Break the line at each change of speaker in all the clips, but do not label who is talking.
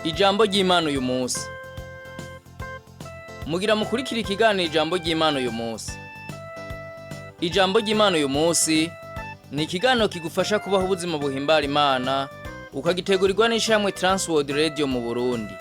Ijambo ry'Imana uyu munsi. Mugira mukurikira ikiganiro ijambo ry'Imana uyu munsi. Ijambo ry'Imana uyu munsi ni ikiganiro kigufasha kubaho ubuzima buhimbara Imana, ukagitegurirwa n'ishamwe Transworld Radio mu Burundi.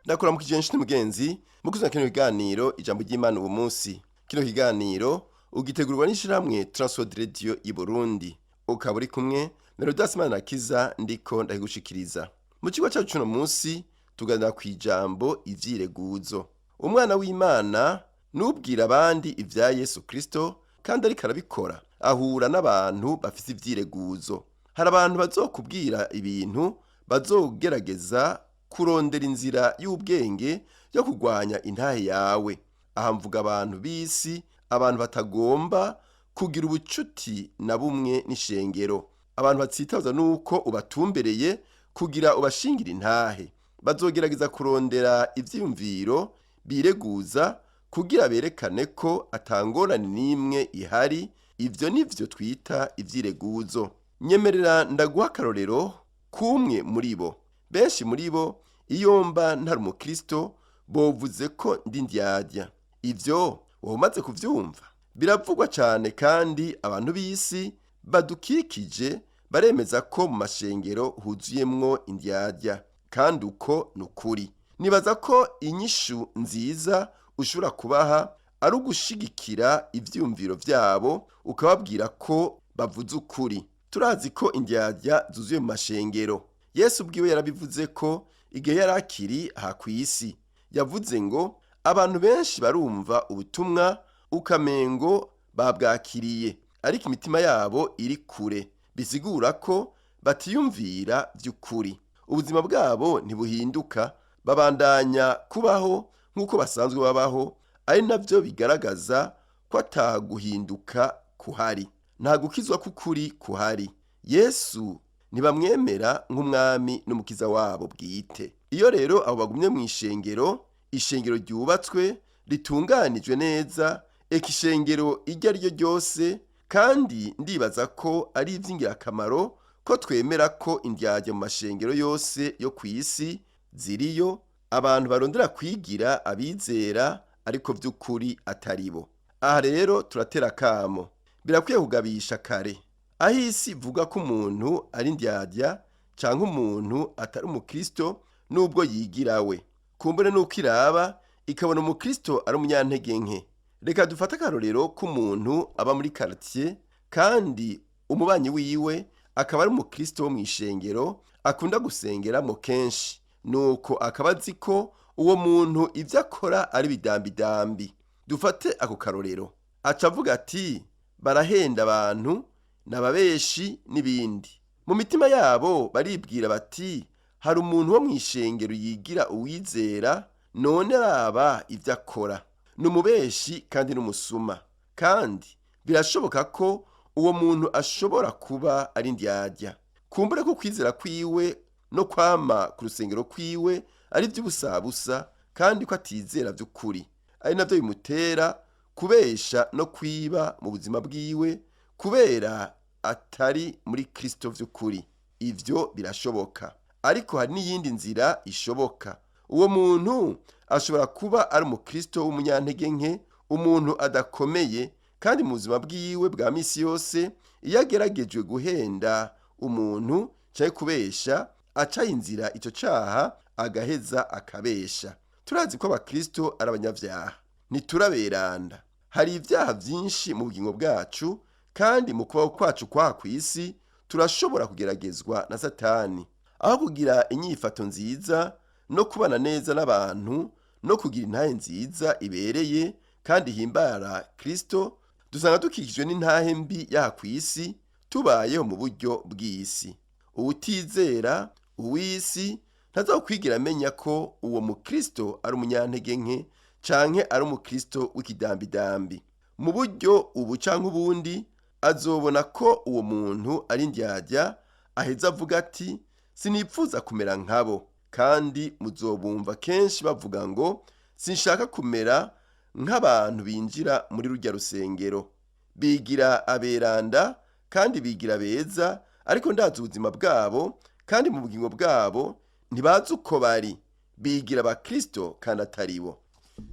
Ndakora mu kijenshi mugenzi mukuzana kino kiganiro ijambo ry'Imana uyu munsi. Kino kiganiro ugitegurirwa n'ishiramwe Transworld Radio i Burundi. Ukaba uri kumwe na Rohero I ndiko ndahigushikiriza. Mu kigo cyacu cy'uno munsi tuganira ku ijambo ivyireguzo. Umwana w'Imana nubwira abandi ivya Yesu Kristo kandi ariko arabikora. Ahura n'abantu bafite ivyireguzo. Hari abantu bazokubwira ibintu bazogerageza kurondera inzira y'ubwenge yo kugwanya intahe yawe. Aha mvuga abantu bisi, abantu batagomba kugira ubucuti na bumwe n'ishengero. Abantu batsitaza nuko ubatumbereye kugira ubashingira intahe. Bazogerageza kurondera ivyiyumviro bireguza kugira berekane ko atangorane n'imwe ihari. Ivyo nivyo twita ivyireguzo. Nyemerera ndaguha akarorero kumwe muri bo. Benshi muri bo iyo mba ntari umukristo bovuze ko ndi ndyarya. Ivyo womaze kuvyumva biravugwa cyane, kandi abantu b'isi badukikije baremeza ko mu mashengero huzuyemwo indyarya, kandi uko nukuri. Nibaza ko inyishu nziza ushobora kubaha ari ugushigikira ivyumviro vyabo, ukababwira ko bavuze ukuri. Turazi ko indyarya zuzuye mu mashengero. Yesu ubwiwe yarabivuze ko igihe yarakiri aha kw'isi yavuze ngo abantu benshi barumva ubutumwa ukamengo babwakiriye, ariko imitima yabo iri kure. Bisigura ko batiyumvira vy'ukuri. Ubuzima bwabo ntibuhinduka, babandanya kubaho nk'uko basanzwe babaho, ari navyo bigaragaza ko ataguhinduka kuhari, nta gukizwa k'ukuri kuhari. Yesu ntibamwemera nk'umwami n'umukiza wabo bwite. Iyo rero abo bagumye mu ishengero ryubatswe ritunganijwe neza, ishengero iryo ari ryo ryose, kandi ndibaza ko ari ivy'ingirakamaro ko twemera ko indyarya mu mashengero yose yo kw'isi ziriyo, abantu barondera kwigira abizera ariko vy'ukuri ataribo. Aha rero turatera kamo, birakwiye kugabisha kare. Aho isi ivuga ko umuntu ari indyarya canke umuntu atari umukristo nubwo yigira we, kumbure nuko iraba ikabona umukristo ari umunyantege nke. Reka dufate akarorero k'umuntu aba muri quartier kandi umubanyi wiwe akaba ari umukristo wo mw'ishengero akunda gusengeramo kenshi, nuko akaba azi ko uwo muntu ivyo akora ari bidambidambi. Dufate ako karorero, aca avuga ati barahenda abantu n'ababeshi n'ibindi. Mu mitima yabo baribwira bati hari umuntu wo mw'ishengero yigira uwizera, none araba ivyo akora, n'umubeshi kandi n'umusuma. Kandi birashoboka ko uwo muntu ashobora kuba ari indyarya. Kumbure ko kwizera kwiwe no kwama ku rusengero kwiwe ari vy'ubusabusa, kandi ko atizera vy'ukuri, ari navyo bimutera kubesha no kwiba mu buzima bwiwe kubera atari muri Kristo vy'ukuri. Ivyo birashoboka, ariko hari n'iyindi nzira ishoboka. Uwo muntu ashobora kuba ari umukristo w'umunyantege nke, umuntu adakomeye, kandi mu buzima bwiwe bwa misi yose iyo ageragejwe guhenda umuntu canke kubesha, aca inzira ico caha agaheza akabesha. Turazi ko abakristo ari abanyavyaha, ntituraberanda. Hari ivyaha vyinshi mu bugingo bwacu, kandi mu kubaho kwacu kwa kw'isi turashobora kugeragezwa na Satani. Aho kugira inyifato nziza no kubana neza n'abantu no kugira intahe nziza ibereye kandi himbara Kristo, dusanga dukikijwe n'intahe mbi yaha kw'isi, tubayeho mu buryo bw'isi. Uwutizera uw'isi ntazokwigira amenya ko uwo mukristo ari umunyantege nke canke ari umukristo w'ikidambidambi. Mu buryo ubu canke ubundi azobona ko uwo muntu ari indyarya, aheza avuga ati sinipfuza kumera nkabo. Kandi muzobumva kenshi bavuga ngo sinshaka kumera nk'abantu binjira muri rurya rusengero. Bigira aberanda kandi bigira beza, ariko ndazi ubuzima bwabo kandi mu bugingo bwabo ntibazi uko bari. Bigira abakristo kandi atari bo.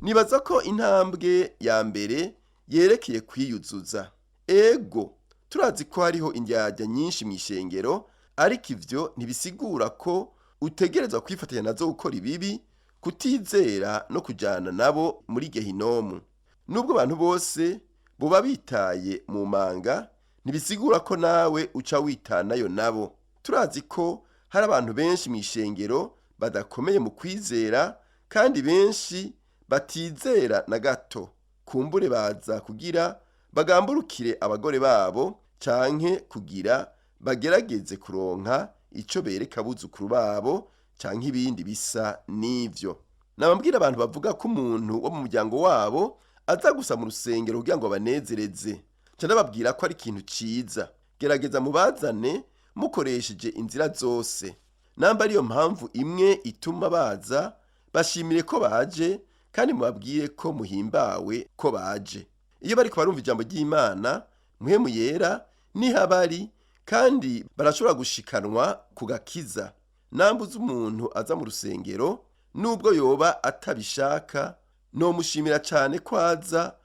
Nibaza ko intambwe ya mbere yerekeye kwiyuzuza. Ego turazi ko hariho indyarya nyinshi mw'ishengero, ariko ivyo ntibisigura ko utegerezwa kwifatanya nazo gukora ibibi, kutizera no kujana nabo muri gehinomu. Nubwo abantu bose boba bitaye mu manga, ntibisigura ko nawe uca witanayo nabo. Turazi ko hari abantu benshi mw'ishengero badakomeye mu kwizera, kandi benshi batizera na gato. Kumbure baza kugira bagamburukire abagore babo, canke kugira bagerageze kuronka ico bereka abuzukuru babo, canke ibindi bisa n'ivyo. Nababwira abantu bavuga ko umuntu wo mu muryango wabo aza gusa mu rusengero kugira ngo banezereze. Ca ndababwira ko ari ikintu ciza. Gerageza mubazane mukoresheje inzira zose. Namba ariyo mpamvu imwe ituma baza, bashimire ko baje kandi mubabwire ko muhimbawe ko baje. Iyo bariko barumva ijambo ry'Imana, Mpwemu Yera nihabari kandi barashobora gushikanwa ku gakiza. Nambuze umuntu aza mu rusengero nubwo yoba atabishaka, nomushimira cane ko aza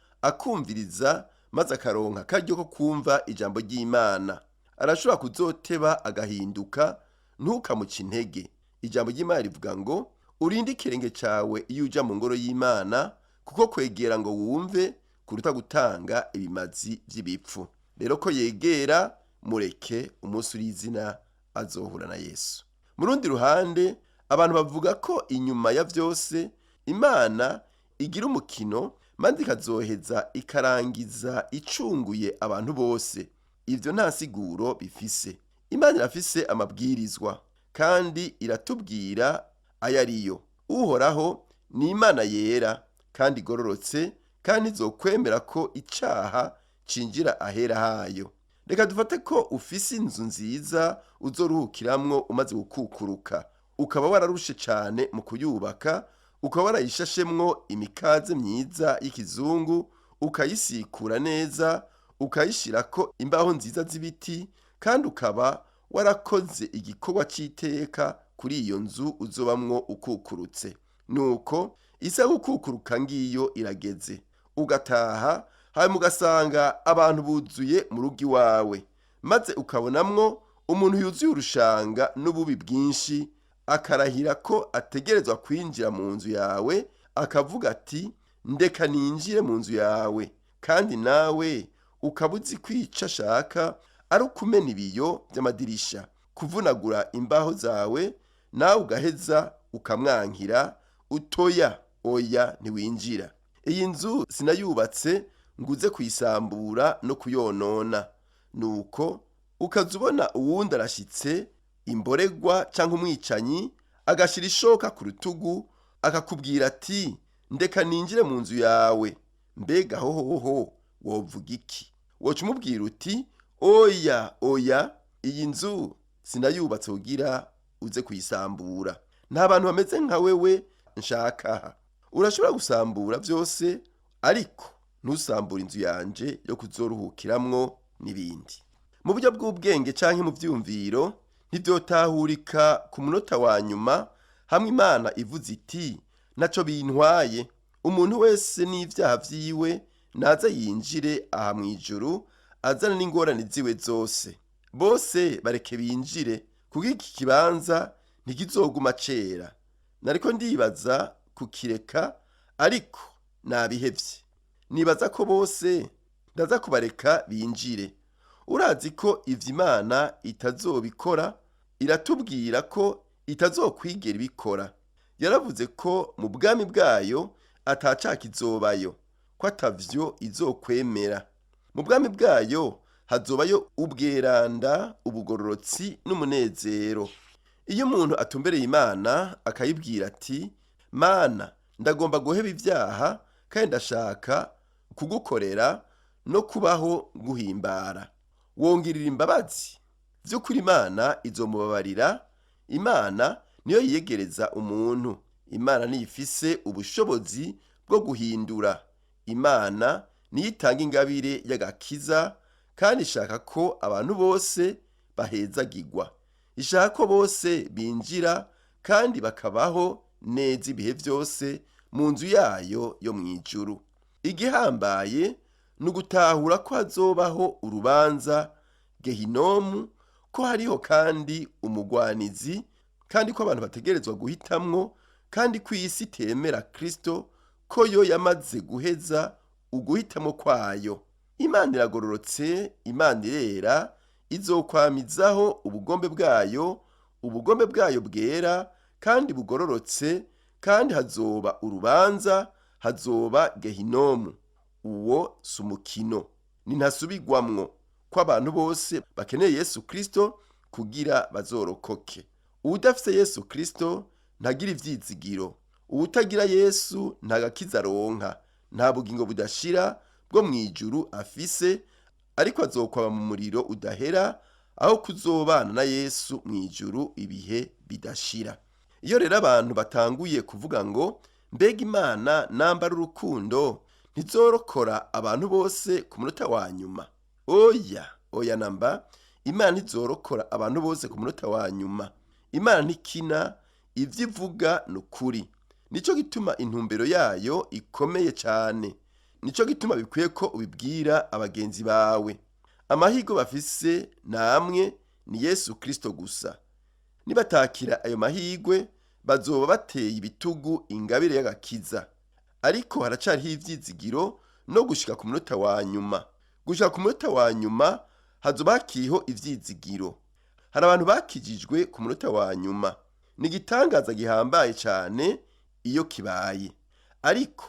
akumviriza maze akaronka akaryo ko kumva ijambo ry'Imana. Arashobora kuzoteba agahinduka, ntukamuca intege. Ijambo ry'Imana rivuga ngo urinde ikirenge cawe iyo uja mu ngoro y'Imana, kuko kwegera ngo wumve kuruta gutanga ibimazi vy'ibipfu. Rero ko yegera, mureke umunsi urizina azohura na Yesu. Mu rundi ruhande, abantu bavuga ko inyuma ya vyose Imana igira umukino maze ikazoheza ikarangiza icunguye abantu bose. Ivyo nta siguro bifise. Imana irafise amabwirizwa kandi iratubwira ayo ariyo. Uhoraho ni Imana yera kandi igororotse, kandi izokwemera ko icaha cinjira ahera hayo. Reka dufate ko ufise inzu nziza uzoruhukiramwo umaze gukukuruka, ukaba wararushe cane mu kuyubaka, ukaba warayishashemwo imikaze myiza y'ikizungu, ukayisikura neza, ukayishirako imbaho nziza z'ibiti, kandi ukaba warakoze igikorwa c'iteka kuri iyo nzu uzobamwo ukukurutse. Nuko isa gukukuruka ngiyo irageze, ugataha hanyuma ugasanga abantu buzuye mu rugo iwawe, maze ukabonamwo umuntu yuzuye urushanga n'ububi bwinshi, akarahira ko ategerezwa kwinjira mu nzu yawe, akavuga ati ndeka ninjire mu nzu yawe, kandi nawe ukaba uzi kwica ashaka ari ukumena ibiyo by'amadirisha, kuvunagura imbaho zawe, nawe ugaheza ukamwankira utoya oya ntiwinjira. Iyi nzu sinayubatse nguze kuyisambura no kuyonona. Nuko ukazubona uwundi arashitse, imboregwa canke umwicanyi, agashira ishoka ku rutugu, akakubwira ati ndeka ninjire mu nzu yawe. Mbega hohoho wovuga iki? Woca umubwira uti oya oya, iyi nzu sinayubatse kugira uze kuyisambura. Nta bantu bameze nka wewe nshaka. Urashobora gusambura vyose, ariko ntusambura inzu yanje yo kuzoruhukiramwo n'ibindi. Mu buryo bw'ubwenge canke mu vyumviro ntivyotahurika ku munota wa nyuma, hamwe Imana ivuze iti naco bintwaye, umuntu wese n'ivyaha vyiwe naza yinjire aha mw'ijuru, azana n'ingorane ziwe zose. Bose bareke binjire, kuko iki kibanza ntikizoguma cera. Nariko ndibaza kukireka, ariko nabihevye. Nibaza ko bose ndaza kubareka binjire. Urazi ko ivyo Imana itazobikora, iratubwira ko itazokwigera ibikora. Yaravuze ko mu bwami bwayo atacaha kizobayo, ko atavyo izokwemera. Mu bwami bwayo hazobayo ubweranda, ubugororotsi n'umunezero. Iyo umuntu atumbereye Imana akayibwira ati Mana ndagomba guheba ivyaha kandi ndashaka kugukorera no kubaho guhimbara, wongirira imbabazi, vy'ukuri Imana izomubabarira. Imana niyo yiyegereza umuntu. Imana niyo ifise ubushobozi bwo guhindura. Imana niyo itanga ingabire y'agakiza kandi ishaka ko abantu bose bahezagirwa. Ishaka ko bose binjira kandi bakabaho neza ibihe byose mu nzu yayo yo mu ijuru. Igihambaye ni ugutahura ko hazobaho urubanza gehinomu, ko hariho kandi umugwanizi, kandi ko abantu bategerezwa guhitamwo, kandi ko isi itemera Kristo, ko yo yamaze guheza uguhitamo kwayo. Imana iragororotse, Imana irera, izokwamizaho ubugombe bwayo bwera kandi bugororotse, kandi hazoba urubanza, hazoba gehinomu. Uwo si umukino, ni ntasubigwamwo, ko abantu bose bakeneye Yesu Kristo kugira bazorokoke. Uwudafise Yesu Kristo ntagira ivyizigiro. Uwutagira Yesu nta gakiza aronka, nta bugingo budashira bwo mu ijuru afise, ariko azokwaba mu muriro udahera, aho kuzobana na Yesu mu ijuru ibihe bidashira. Iyo rero abantu batanguye kuvuga ngo mbega Imana nambara urukundo ntizorokora abantu bose ku munota wa nyuma, oya namba, Imana ntizorokora abantu bose ku munota wa nyuma. Imana ntikina, ivyo ivuga ni ukuri. Nico gituma intumbero yayo ikomeye cyane. Nico gituma bikwiye ko ubibwira abagenzi bawe. Amahigo bafise namwe ni Yesu Kristo gusa. Nibatakira ayo mahigwe bazoba bateye ibitugu ingabire y'agakiza. Ariko haracariho ivyizigiro no gushika ku munota wa nyuma. Gushika ku munota wa nyuma hazoba hakiho ivyizigiro. Hari abantu bakijijwe ku munota wa nyuma. Ni igitangaza gihambaye cyane iyo kibaye. Ariko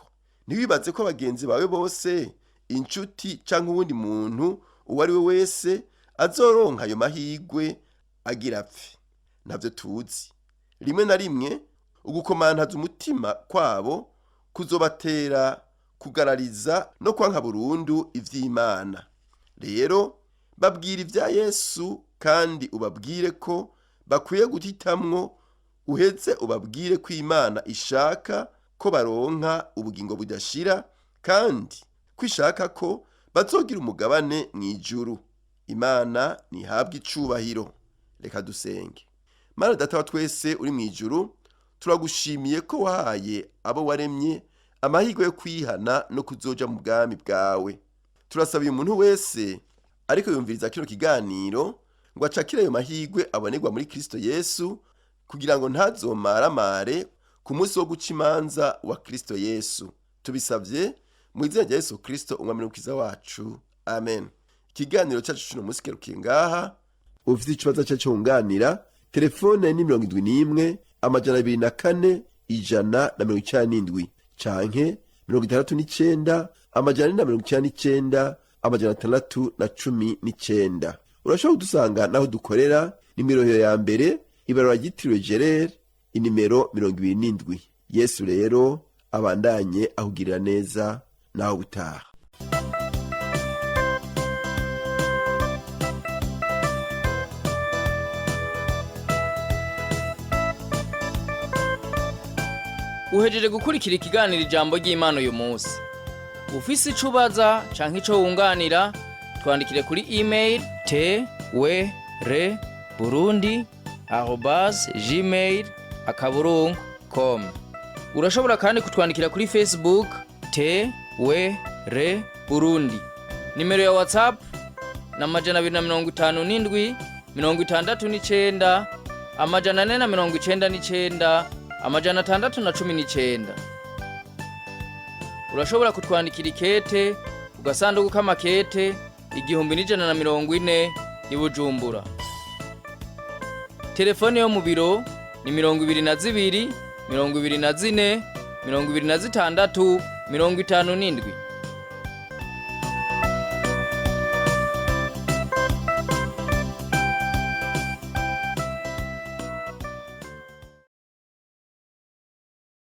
ntiwibaze ko abagenzi bawe bose, inshuti canke uwundi muntu uwo ari we wese azoronka ayo mahigwe agira apfe. Navyo tuzi. Rimwe na rimwe ugukomantaza umutima kwabo kuzobatera kugarariza no kwanka burundu ivy'Imana. Rero babwira ivya Yesu kandi ubabwire ko bakwiye guhitamwo, uheze ubabwire ko Imana ishaka ko baronka ubugingo budashira, kandi ko ishaka ko bazogira umugabane mu ijuru. Imana nihabwe icubahiro. Reka dusenge. Mana Data wa twese uri mu ijuru, turagushimiye ko wahaye abo waremye amahirwe yo kwihana no kuzoja mu bwami bwawe. Turasabiye umuntu wese ariko yumviriza kino kiganiro ngo acakire ayo mahirwe abonerwa muri Kristo Yesu, kugira ngo ntazomaramare ku munsi wo guca imanza wa Kristo Yesu. Tubisavye mu izina rya Yesu Kristo umwami n'umukiza wacu. Amen. Ikiganiro cyacu cy'uno munsi kerukiye ngaha. Ufite ikibazo cyo kunganira, telefone ni 71 204 197 canke 69 499 619. Urashobora kudusanga naho dukorera, nimero ya mbere ibarura ryitiriwe Gerard, inimero 27. Yesu rero abandanye ahugirira neza naho gutaha.
Uhejeje gukurikira ikiganiro ijambo ry'Imana uyu munsi. Ufise ico ubaza canke ico wunganira, twandikire kuri email twereburundi@gmail.com. Urashobora kandi kutwandikira kuri Facebook Burundi. Nimero ya Whatsapp na 257 69 499 619. Urashobora kutwandikira ikete ugasanduku k'amakete 1140 i Bujumbura. Telefone yo mu biro ni 22 24 26 57.